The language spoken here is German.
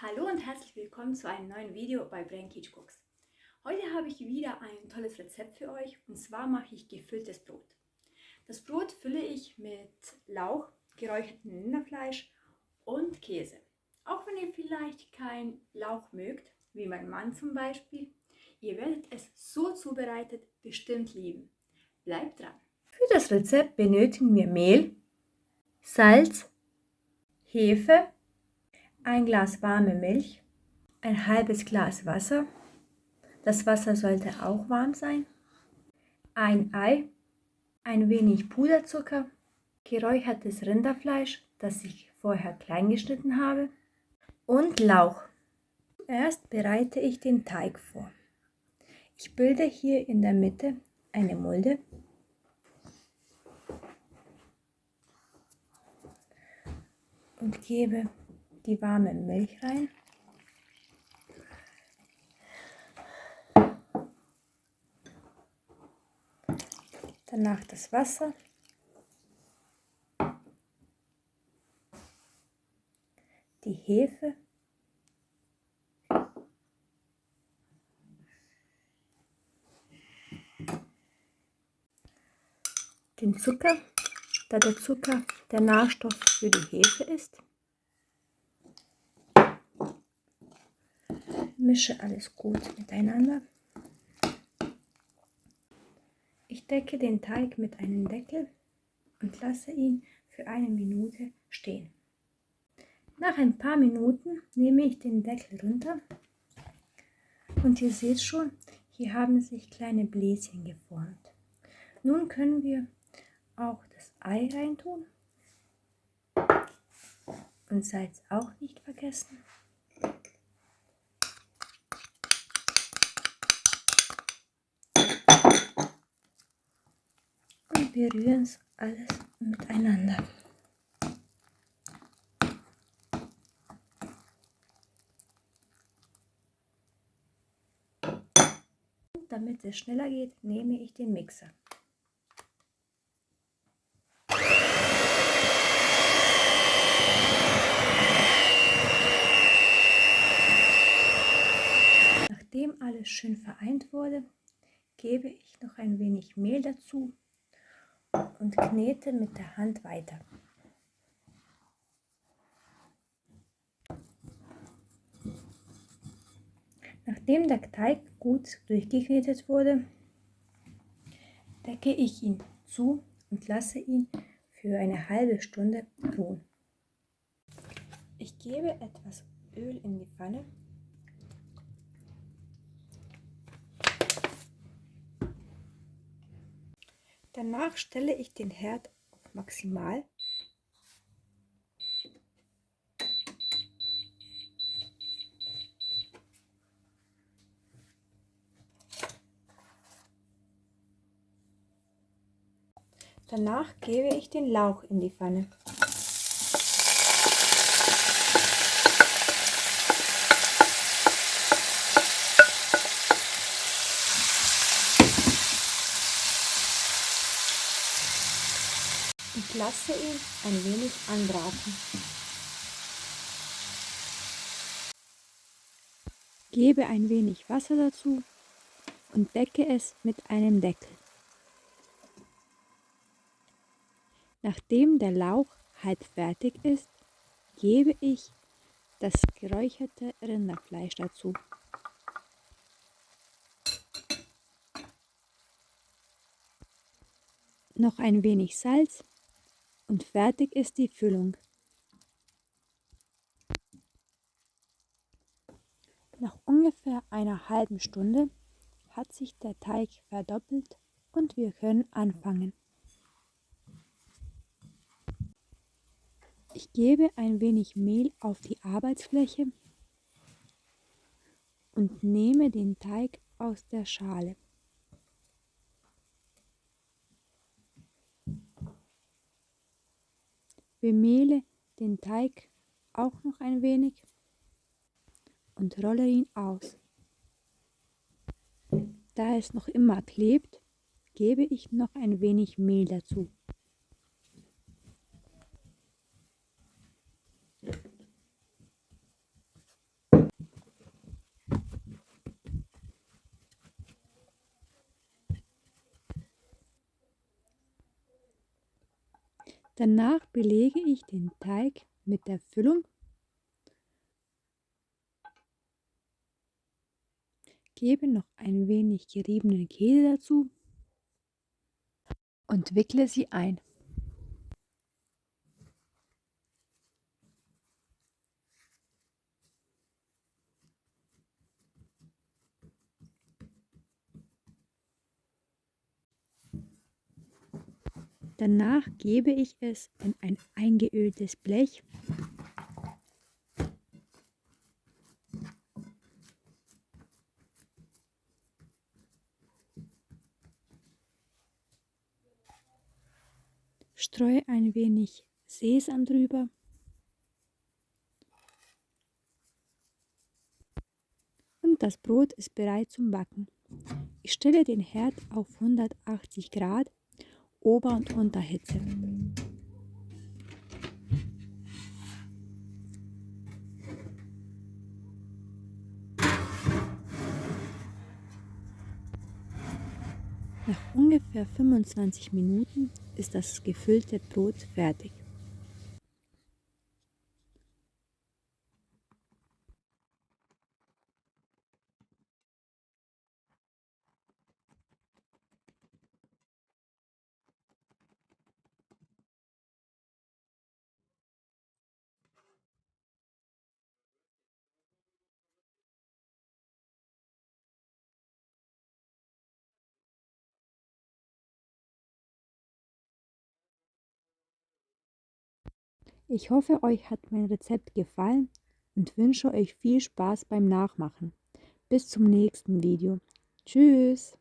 Hallo und herzlich willkommen zu einem neuen Video bei Brain Kids Cooks. Heute habe ich wieder ein tolles Rezept für euch und zwar mache ich gefülltes Brot. Das Brot fülle ich mit Lauch, geräuchertem Rinderfleisch und Käse. Auch wenn ihr vielleicht kein Lauch mögt, wie mein Mann zum Beispiel, ihr werdet es so zubereitet bestimmt lieben. Bleibt dran! Für das Rezept benötigen wir Mehl, Salz, Hefe, ein Glas warme Milch, ein halbes Glas Wasser, das Wasser sollte auch warm sein, ein Ei, ein wenig Puderzucker, geräuchertes Rinderfleisch, das ich vorher klein geschnitten habe, und Lauch. Erst bereite ich den Teig vor. Ich bilde hier in der Mitte eine Mulde und gebe die warme Milch rein. Danach das Wasser, die Hefe, den Zucker, da der Zucker der Nachstoff für die Hefe ist. Mische alles gut miteinander. Ich decke den Teig mit einem Deckel und lasse ihn für 1 Minute stehen. Nach ein paar Minuten nehme ich den Deckel runter und ihr seht schon, hier haben sich kleine Bläschen geformt. Nun können wir auch das Ei reintun und Salz auch nicht vergessen. Und wir rühren es alles miteinander. Damit es schneller geht, nehme ich den Mixer. Nachdem alles schön vereint wurde, gebe ich noch ein wenig Mehl dazu und knete mit der Hand weiter. Nachdem der Teig gut durchgeknetet wurde, decke ich ihn zu und lasse ihn für eine halbe Stunde ruhen. Ich gebe etwas Öl in die Pfanne . Danach stelle ich den Herd auf Maximal . Danach gebe ich den Lauch in die Pfanne . Und lasse ihn ein wenig anbraten. Gebe ein wenig Wasser dazu und decke es mit einem Deckel. Nachdem der Lauch halb fertig ist, gebe ich das geräucherte Rinderfleisch dazu. Noch ein wenig Salz und fertig ist die Füllung. Nach ungefähr einer halben Stunde hat sich der Teig verdoppelt und wir können anfangen. Ich gebe ein wenig Mehl auf die Arbeitsfläche und nehme den Teig aus der Schale. Bemehle den Teig auch noch ein wenig und rolle ihn aus. Da es noch immer klebt, gebe ich noch ein wenig Mehl dazu. Danach belege ich den Teig mit der Füllung, gebe noch ein wenig geriebenen Käse dazu und wickle sie ein. Danach gebe ich es in ein eingeöltes Blech streue ein wenig Sesam drüber und das Brot ist bereit zum Backen. Ich stelle den Herd auf 180 Grad Ober- und Unterhitze. Nach ungefähr 25 Minuten ist das gefüllte Brot fertig. Ich hoffe, euch hat mein Rezept gefallen und wünsche euch viel Spaß beim Nachmachen. Bis zum nächsten Video. Tschüss!